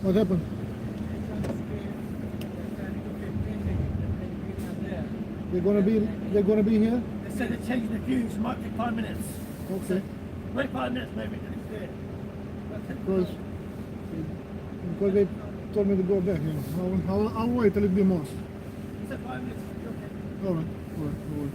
What happened? They're gonna be here? They said they're changing the fuse, might take 5 minutes. Okay. Wait 5 minutes maybe, then it's there. Because they told me to go back, you know. I'll wait a little bit more. He said 5 minutes, okay. All right, all right, all right.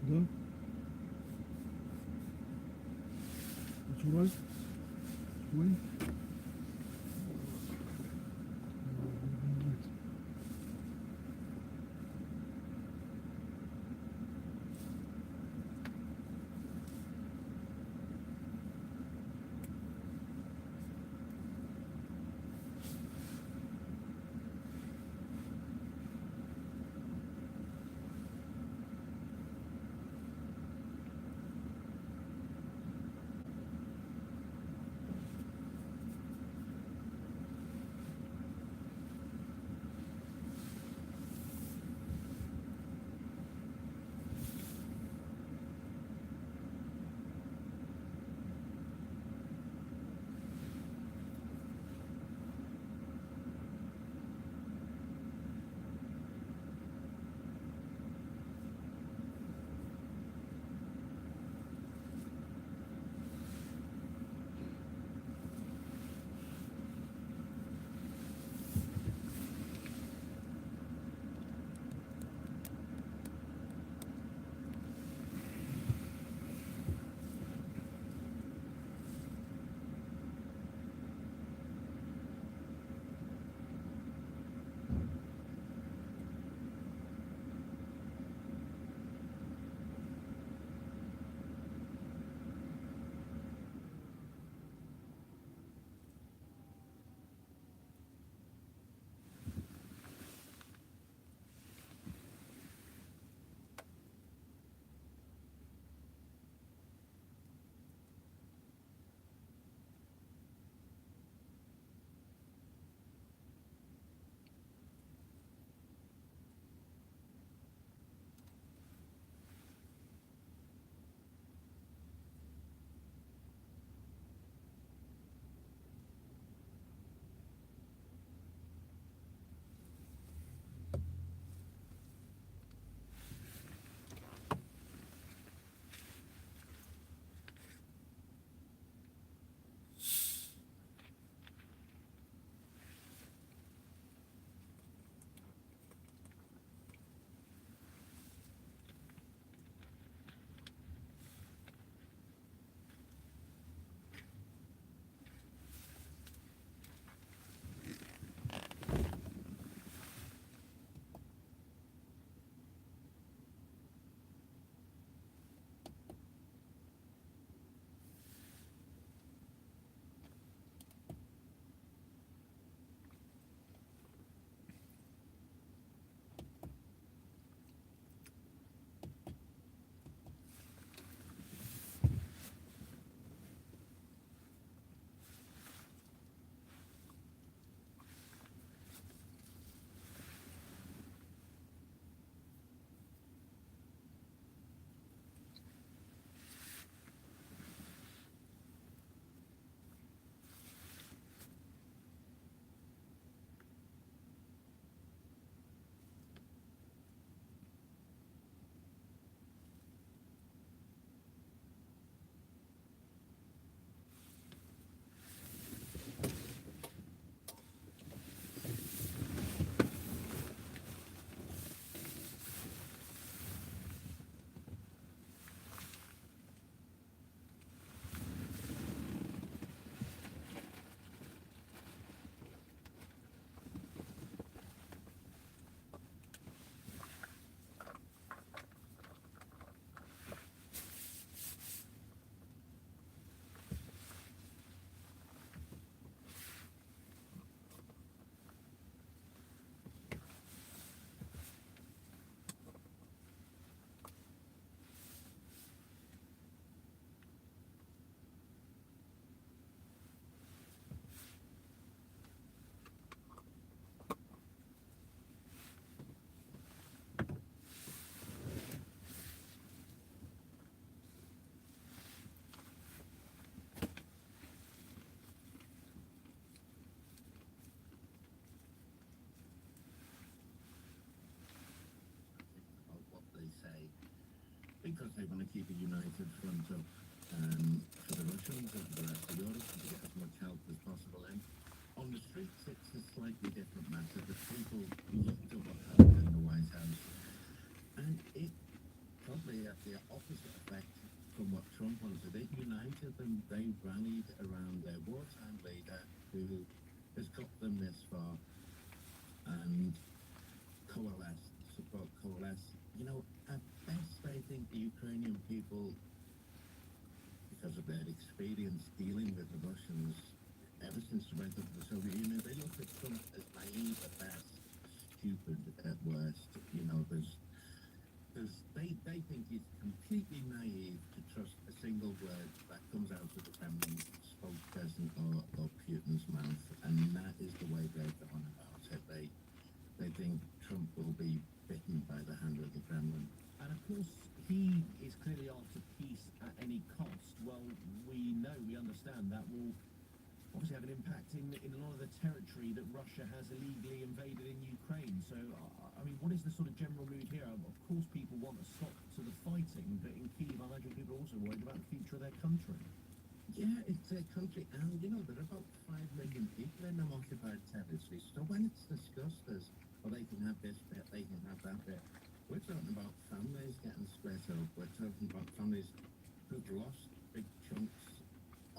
Да? That's right. Explain. About what they say because they want to keep a united front up for the Russians and the rest of Europe and to get as much help as possible in. On the streets, it's a slightly different matter. The people look to what happened in the White House, and it probably had the opposite effect from what Trump wanted. It united them. They rallied around their wartime leader who has got them this far and coalesced, support coalesced. You know, at best, I think the Ukrainian people, because of their experience dealing with the Russians ever since the rise of the Soviet Union, they look at Trump as naive at best, stupid at worst. You know, they think he's completely naive to trust a single word that comes out of the Kremlin spokesperson or Putin's mouth, and that is the way they're going about it. They think Trump will be bitten by the hand of the Kremlin. And of course, he is clearly after peace at any cost. Well, we understand that will obviously have an impact in a lot of the territory that Russia has illegally invaded in Ukraine. So, I mean, what is the sort of general mood here? Of course, people want a stop to the fighting, but in Kyiv, I imagine people are also worried about the future of their country. Yeah, it's their country, and you know, there are about 5 million people in them occupied territories. So when it's discussed as, well, they can have this bit, they can have that bit, we're talking about families getting split up. We're talking about families who've lost big chunks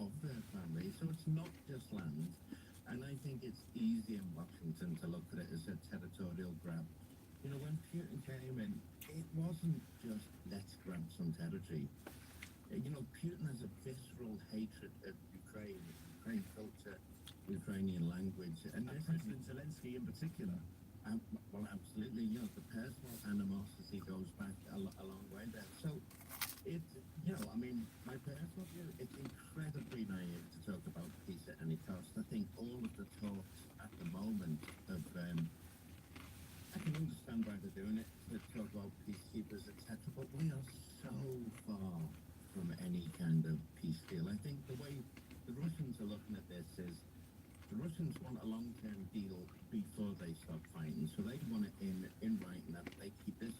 of their family. So it's not just land. And I think it's easy in Washington to look at it as a territorial grab. You know, when Putin came in, it wasn't just let's grab some territory. You know, Putin has a visceral hatred of Ukraine, Ukraine culture, Ukrainian language. And President Zelensky in particular. Well, absolutely. You know, the personal animosity goes back a long way there. So, it's, you know, I mean, my personal view, it's incredibly naive to talk about peace at any cost. I think all of the talks at the moment of, I can understand why they're doing it, to talk about peacekeepers, etc., but we are so far from any kind of peace deal. I think the way the Russians are looking at this is, the Russians want a long-term deal before they stop fighting, so they want it in writing that they keep this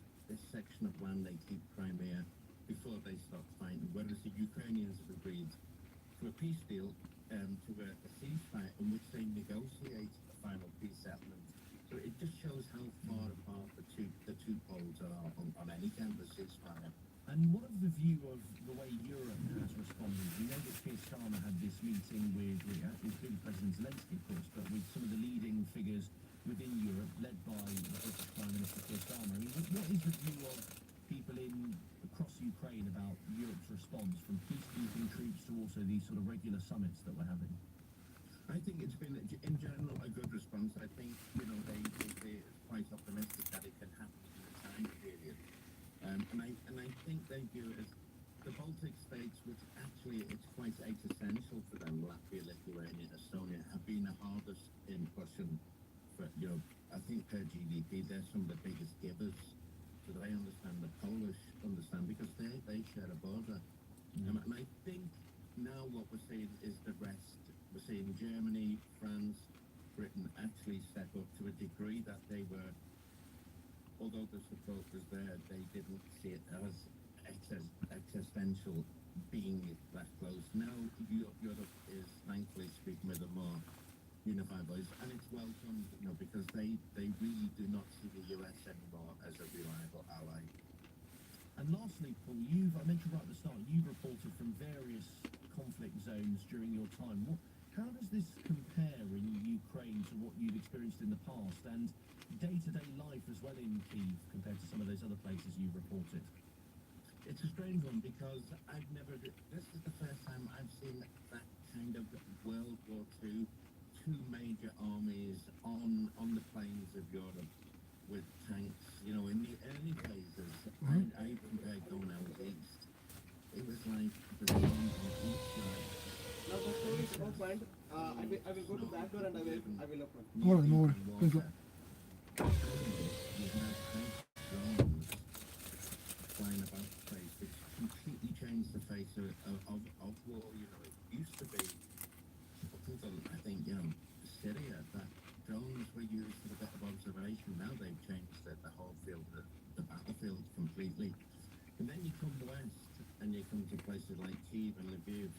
section of land, they keep Crimea before they stop fighting, whereas the Ukrainians have agreed to a peace deal, to a ceasefire in which they negotiate a final peace settlement. So it just shows how far apart the two poles are on any kind of ceasefire. And what of the view of the way Europe has responded? We know that Keir Starmer had this meeting with, including President Zelensky, of course, but with some of the leading figures within Europe, led by the British Prime Minister Keir Starmer. I mean, what is the view of people across Ukraine about Europe's response, from peacekeeping troops to also these sort of regular summits that we're having? I think it's been, in general, a good response. I think, you know, they're quite optimistic that it can happen in a time period. And I think they view it as the Baltic states, which actually it's quite existential for them, Latvia, Lithuania, Estonia, have been the hardest in pushing for, you know, I think per GDP, they're some of the biggest givers. So they understand, the Polish understand, because they share a border. And I think now what we're seeing is the rest. We're seeing Germany, France, Britain actually step up to a degree that they were, although the support was there, they didn't see it as existential being that close. Now Europe is thankfully speaking with a more unified voice, and it's welcomed, you know, because they really do not see the US anymore as a reliable ally. And lastly, Paul, I mentioned right at the start, you've reported from various conflict zones during your time. How does this compare in Ukraine to what you've experienced in the past, and day-to-day life as well in Kyiv compared to some of those other places you've reported? It's a strange one because this is the first time I've seen that kind of World War II, two major armies on the plains of Europe with tanks. You know, in the early phases, I compared going out east. It was like the sun on each side. Now the door is opened. I will go to that door and I will open. No worry. Thank you. You had tank drones flying about the place, which completely changed the face of war. You know, it used to be up until, I think, you know, Syria, that drones were used for a bit of observation. Now they've changed the whole field, the battlefield completely. And then you come west and you come to places like Kyiv and Lviv,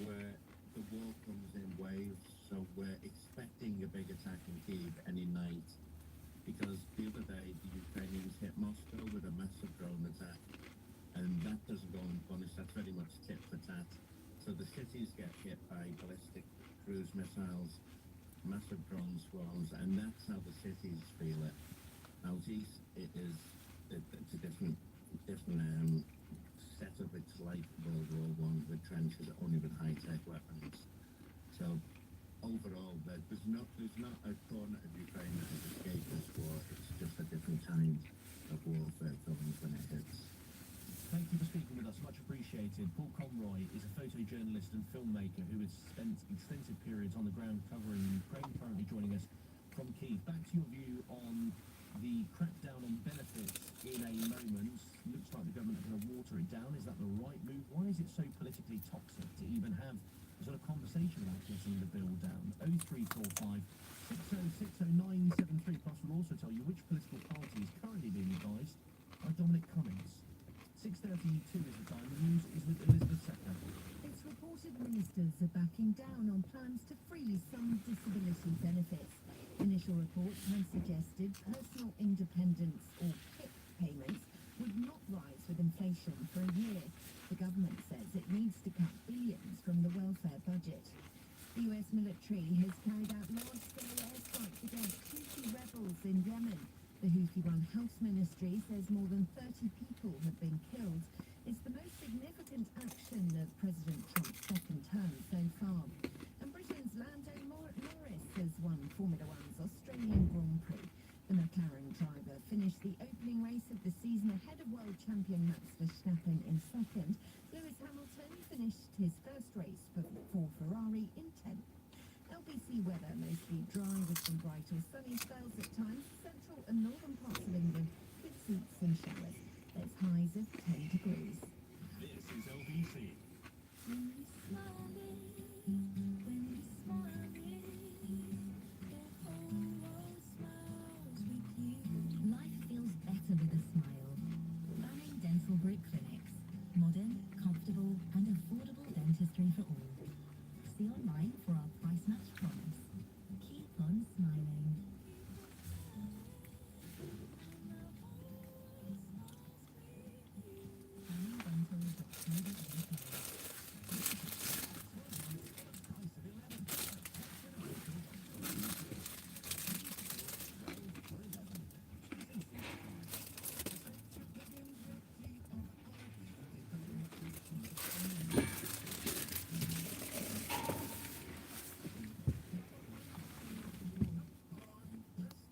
where the war comes in waves. So we're expecting a big attack in Kyiv any night, because the other day the Ukrainians hit Moscow with a massive drone attack. much tit for tat. So the cities get hit by ballistic cruise missiles, massive drone swarms, and that's how the cities feel it. Out east, it's a different set of its like World War One with trenches only with high-tech weapons. So overall, there's not a corner of Ukraine that has escaped this war. It's just a different kind of warfare comes when it hits. Thank you for speaking with us, much appreciated. Paul Conroy is a photojournalist and filmmaker who has spent extensive periods on the ground covering Ukraine, currently joining us from Kyiv. Back to your view on the crackdown on benefits in a moment. Looks like the government is going to water it down. Is that the right move? Why is it so politically toxic to even have a sort of conversation about getting the bill down? 0345 6060973. Plus, we'll also tell you which political party is currently being advised by Dominic Cummings. 6:32 is the time. The news is with Elizabeth Secker. It's reported ministers are backing down on plans to freeze some disability benefits. Initial reports have suggested personal independence or PIP payments would not rise with inflation for a year. The government says it needs to cut billions from the welfare budget. The US military has carried out large-scale airstrikes against Houthi rebels in Yemen. The Houthi-run Health Ministry says more than 30 people have been killed. It's the most significant action of President Trump's second term so far. And Britain's Lando Norris has won Formula One's Australian Grand Prix. The McLaren driver finished the opening race of the season ahead of world champion Max Verstappen in second. Lewis Hamilton finished his first race for Ferrari in 10th. LBC weather, mostly dry with some bright or sunny spells at times. Central and northern parts of England with sleets and showers. There's highs of 10 degrees. This is LBC. Life feels better with a smile. Banning Dental Brick Clinics. Modern, comfortable and affordable dentistry for